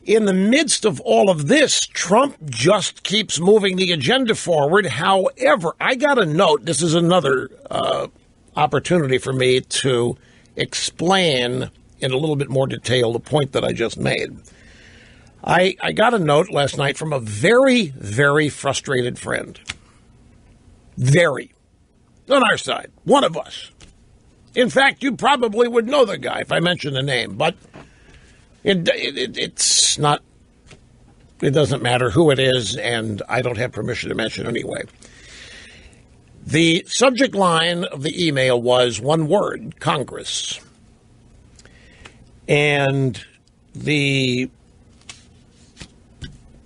in the midst of all of this, Trump just keeps moving the agenda forward. However, I got a note. This is another opportunity for me to explain in a little bit more detail the point that I just made. I got a note last night from a very, very frustrated friend. Very. On our side. One of us. In fact, you probably would know the guy if I mentioned the name, but it's not, it doesn't matter who it is, and I don't have permission to mention it anyway. The subject line of the email was one word, Congress. And the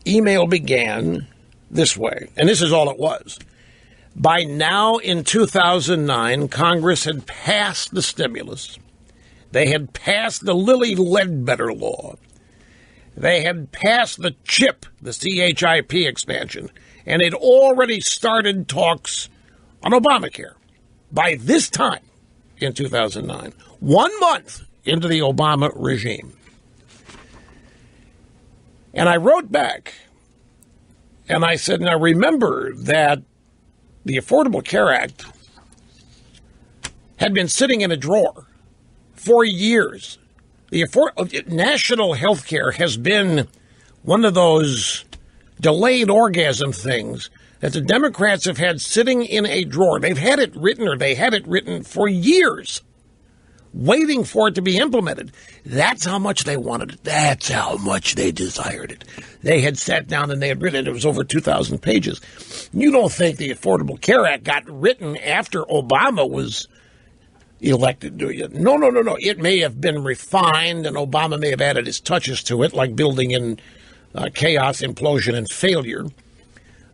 email began this way, and this is all it was. By now, in 2009, Congress had passed the stimulus. They had passed the Lilly Ledbetter law. They had passed the CHIP, the CHIP expansion, and had already started talks on Obamacare. By this time, in 2009, 1 month into the Obama regime. And I wrote back, and I said, now remember that the Affordable Care Act had been sitting in a drawer for years. The national health care has been one of those delayed orgasm things that the Democrats have had sitting in a drawer. They've had it written, or they had it written for years, waiting for it to be implemented. That's how much they wanted it. That's how much they desired it. They had sat down and they had written it. It was over 2,000 pages. You don't think the Affordable Care Act got written after Obama was elected, do you? No. It may have been refined, and Obama may have added his touches to it, like building in chaos, implosion, and failure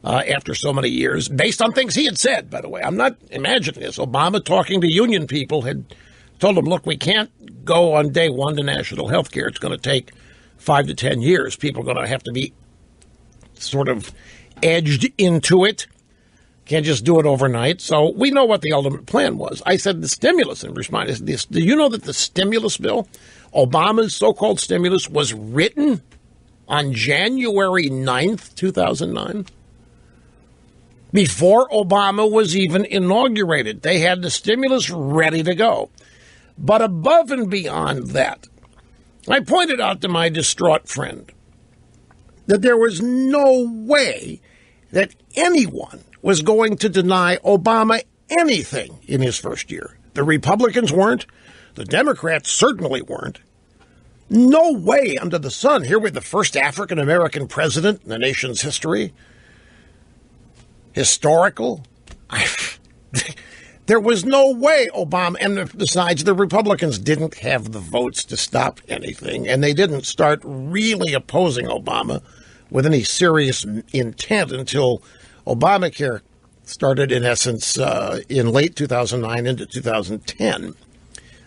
after so many years, based on things he had said, by the way. I'm not imagining this. Obama, talking to union people, had told them, look, we can't go on day one to national health care. It's going to take 5 to 10 years. People are going to have to be sort of edged into it. Can't just do it overnight. So we know what the ultimate plan was. I said the stimulus in response. Do you know that the stimulus bill, Obama's so-called stimulus, was written on January 9th, 2009? Before Obama was even inaugurated. They had the stimulus ready to go. But above and beyond that, I pointed out to my distraught friend that there was no way that anyone was going to deny Obama anything in his first year. The Republicans weren't. The Democrats certainly weren't. No way under the sun. Here we're the first African-American president in the nation's history. Historical. There was no way Obama, and besides, the Republicans didn't have the votes to stop anything, and they didn't start really opposing Obama with any serious intent until Obamacare started, in essence, in late 2009 into 2010.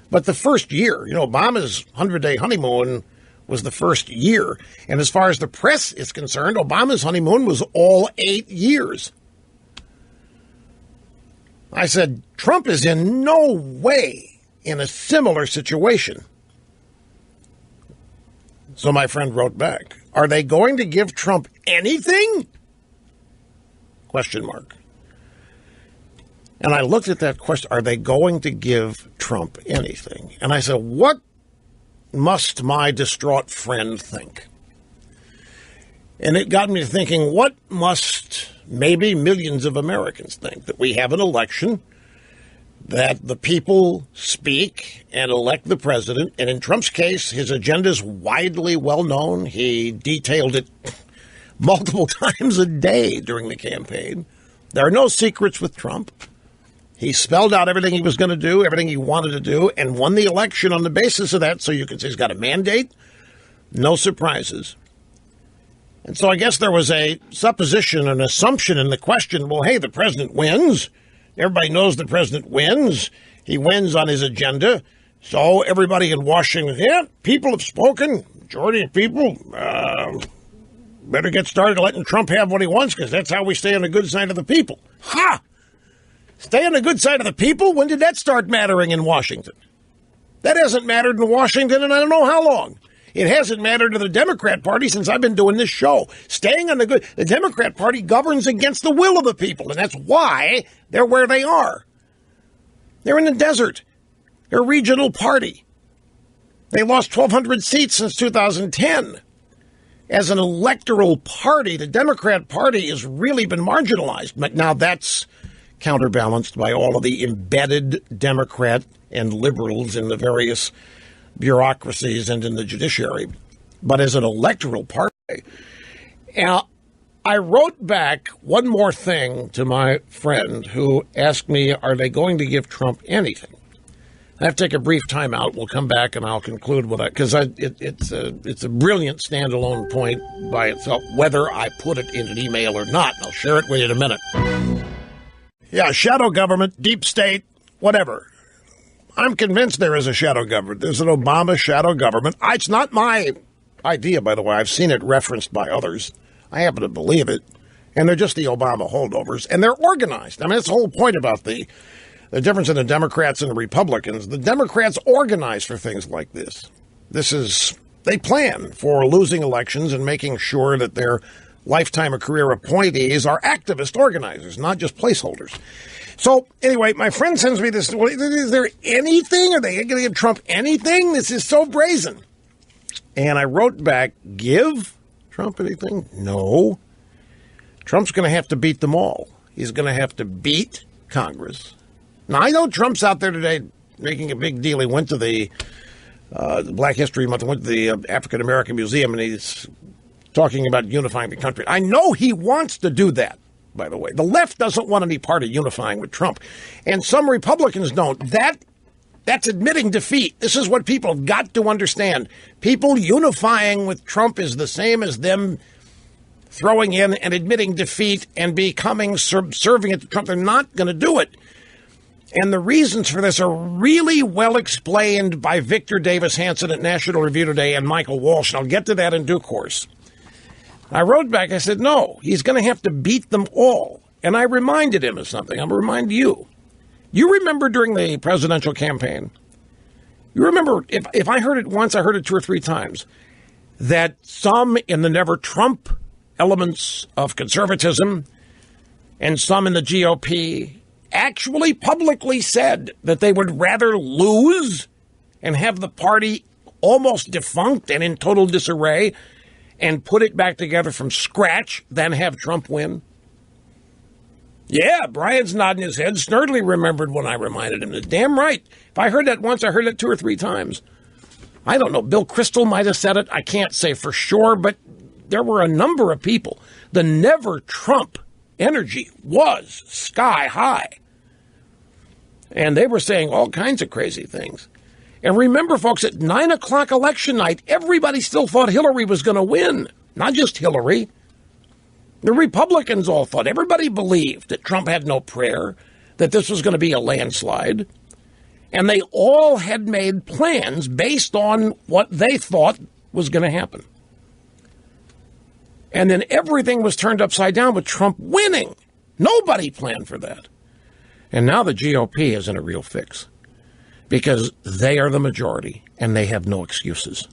But the first year, Obama's 100-day honeymoon was the first year. And as far as the press is concerned, Obama's honeymoon was all 8 years. I said, Trump is in no way in a similar situation. So my friend wrote back, are they going to give Trump anything? Question mark. And I looked at that question, are they going to give Trump anything? And I said, what must my distraught friend think? And it got me thinking, what must maybe millions of Americans think? That we have an election, that the people speak and elect the president, and in Trump's case, his agenda is widely well known. He detailed it multiple times a day during the campaign. There are no secrets with Trump. He spelled out everything he was going to do, everything he wanted to do, and won the election on the basis of that. So you can say he's got a mandate. No surprises. And so I guess there was a supposition, an assumption in the question, well, hey, the president wins. Everybody knows the president wins. He wins on his agenda. So everybody in Washington, yeah, people have spoken. Majority of people better get started letting Trump have what he wants, because that's how we stay on the good side of the people. Ha! Stay on the good side of the people? When did that start mattering in Washington? That hasn't mattered in Washington in I don't know how long. It hasn't mattered to the Democrat Party since I've been doing this show. Staying on the good. The Democrat Party governs against the will of the people, and that's why they're where they are. They're in the desert. They're a regional party. They lost 1,200 seats since 2010. As an electoral party, the Democrat Party has really been marginalized. But now that's counterbalanced by all of the embedded Democrat and liberals in the various bureaucracies and in the judiciary. But as an electoral party, I wrote back one more thing to my friend who asked me, are they going to give Trump anything? I have to take a brief time out. We'll come back and I'll conclude with that because it's a brilliant standalone point by itself, whether I put it in an email or not. I'll share it with you in a minute. Yeah, shadow government, deep state, whatever. I'm convinced there is a shadow government. There's an Obama shadow government. It's not my idea, by the way. I've seen it referenced by others. I happen to believe it. And they're just the Obama holdovers. And they're organized. I mean, that's the whole point about the difference in the Democrats and the Republicans. The Democrats organize for things like this. They plan for losing elections and making sure that their lifetime or career appointees are activist organizers, not just placeholders. So, anyway, my friend sends me this. Is there anything? Are they going to give Trump anything? This is so brazen. And I wrote back, give Trump anything? No. Trump's going to have to beat them all. He's going to have to beat Congress. Now, I know Trump's out there today making a big deal. He went to the Black History Month, went to the African American Museum, and he's talking about unifying the country. I know he wants to do that, by the way. The left doesn't want any part of unifying with Trump. And some Republicans don't. That's admitting defeat. This is what people have got to understand. People unifying with Trump is the same as them throwing in and admitting defeat and becoming subservient to Trump. They're not going to do it. And the reasons for this are really well explained by Victor Davis Hanson at National Review today and Michael Walsh. And I'll get to that in due course. I wrote back, I said, no, he's going to have to beat them all. And I reminded him of something. I'm going to remind you. You remember during the presidential campaign, you remember, if I heard it once, I heard it 2 or 3 times, that some in the never Trump elements of conservatism and some in the GOP actually publicly said that they would rather lose and have the party almost defunct and in total disarray and put it back together from scratch than have Trump win. Yeah, Brian's nodding his head. Snurdly remembered when I reminded him. Damn right. If I heard that once, I heard it 2 or 3 times. I don't know. Bill Kristol might have said it. I can't say for sure, but there were a number of people. The never Trump energy was sky high. And they were saying all kinds of crazy things. And remember, folks, at 9 o'clock election night, everybody still thought Hillary was going to win. Not just Hillary. The Republicans all thought, everybody believed that Trump had no prayer, that this was going to be a landslide. And they all had made plans based on what they thought was going to happen. And then everything was turned upside down with Trump winning. Nobody planned for that. And now the GOP is in a real fix because they are the majority and they have no excuses.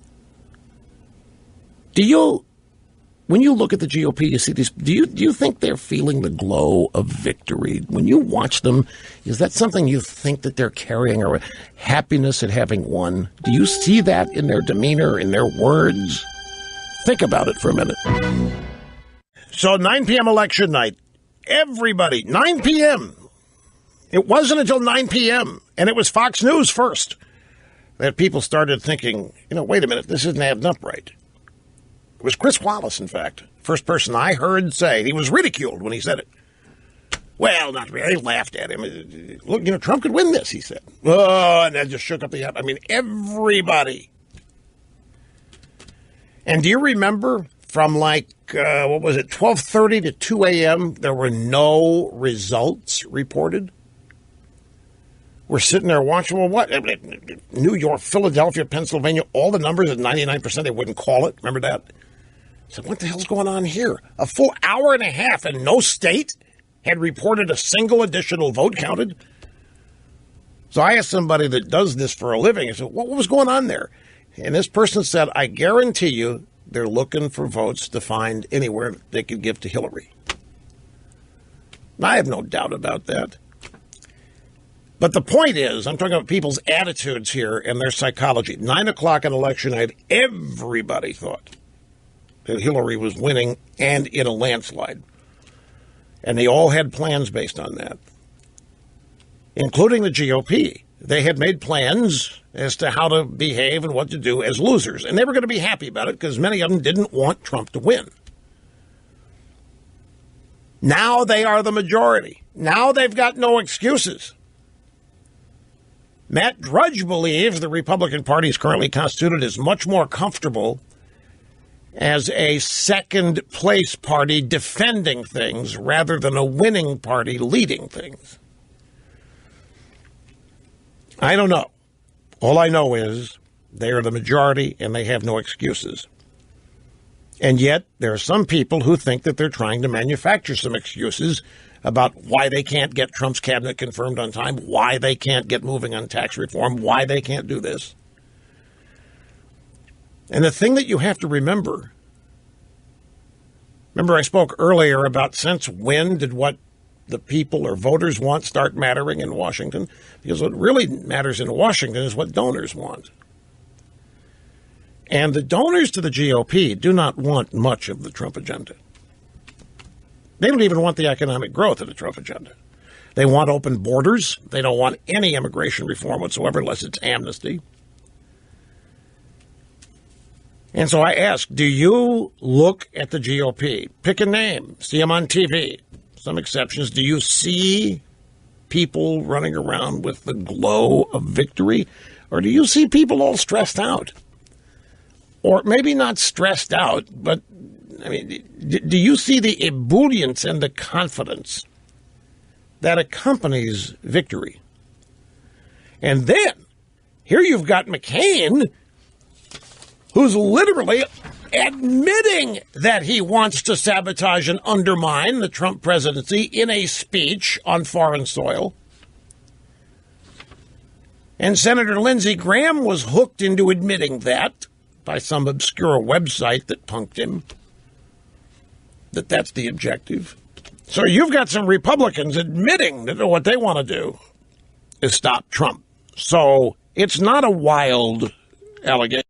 When you look at the GOP, you see these, do you think they're feeling the glow of victory? When you watch them, is that something you think that they're carrying, or happiness at having won? Do you see that in their demeanor, in their words? Think about it for a minute. So 9 p.m. election night, everybody, 9 p.m. It wasn't until 9 p.m., and it was Fox News first, that people started thinking, wait a minute, this isn't adding up right. It was Chris Wallace, in fact, first person I heard say. He was ridiculed when he said it. Well, not really. They laughed at him. Look, Trump could win this, he said. Oh, and that just shook up the app. I mean, everybody. And do you remember from 12:30 to 2 a.m., there were no results reported? We're sitting there watching, well, what? New York, Philadelphia, Pennsylvania, all the numbers at 99%, they wouldn't call it. Remember that? I said, what the hell's going on here? A full hour and a half and no state had reported a single additional vote counted. So I asked somebody that does this for a living, I said, what was going on there? And this person said, I guarantee you they're looking for votes to find anywhere they could give to Hillary. I have no doubt about that. But the point is, I'm talking about people's attitudes here and their psychology. 9 o'clock on election night, everybody thought that Hillary was winning and in a landslide. And they all had plans based on that, including the GOP. They had made plans as to how to behave and what to do as losers. And they were going to be happy about it because many of them didn't want Trump to win. Now they are the majority. Now they've got no excuses. Matt Drudge believes the Republican Party is currently constituted as much more comfortable as a second-place party defending things rather than a winning party leading things. I don't know. All I know is they are the majority and they have no excuses. And yet there are some people who think that they're trying to manufacture some excuses about why they can't get Trump's cabinet confirmed on time, why they can't get moving on tax reform, why they can't do this. And the thing that you have to remember I spoke earlier about since when did what the people or voters want start mattering in Washington? Because what really matters in Washington is what donors want. And the donors to the GOP do not want much of the Trump agenda. They don't even want the economic growth of the Trump agenda. They want open borders. They don't want any immigration reform whatsoever unless it's amnesty. And so I ask, do you look at the GOP, pick a name, see them on TV, some exceptions, do you see people running around with the glow of victory? Or do you see people all stressed out? Or maybe not stressed out, but I mean, do you see the ebullience and the confidence that accompanies victory? And then, here you've got McCain, who's literally admitting that he wants to sabotage and undermine the Trump presidency in a speech on foreign soil. And Senator Lindsey Graham was hooked into admitting that by some obscure website that punked him, that that's the objective. So you've got some Republicans admitting that what they want to do is stop Trump. So it's not a wild allegation.